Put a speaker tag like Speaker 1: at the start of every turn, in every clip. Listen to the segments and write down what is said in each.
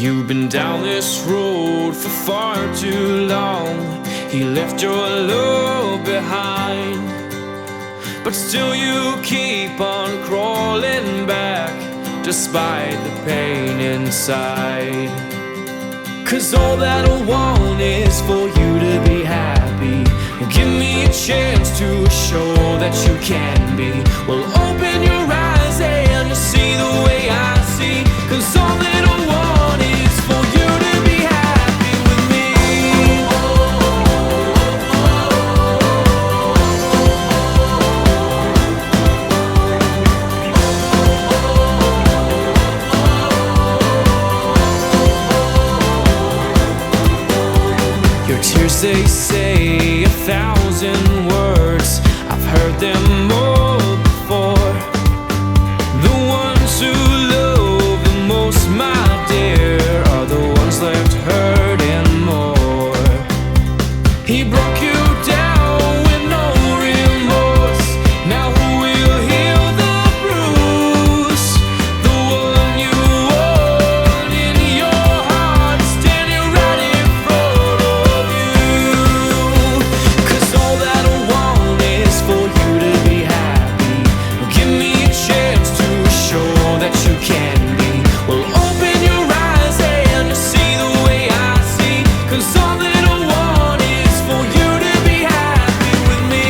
Speaker 1: You've been down this road for far too long. He left your love behind, but still you keep on crawling back despite the pain inside. 'Cause all that I want is for you to be happy. Give me a chance to show that you can be. Well, open your eyes and you'll see the way I see. 'Cause all that I want is for you to be happy with me. Your tears, they say 1,000 words. I've heard them all before. The ones who love the most, my dear, are the ones left hurting more. He broke you down with no remorse. Now who will heal the bruise? The one you want in your heart, standing right in front of you. 'Cause all that I want is for you to be happy. Give me a chance to show that you can be. Well, open your eyes and you'll see the way I see. 'Cause all that I want is for you to be happy with me.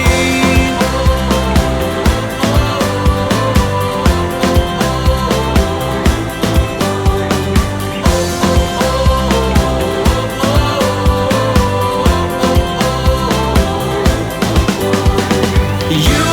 Speaker 1: You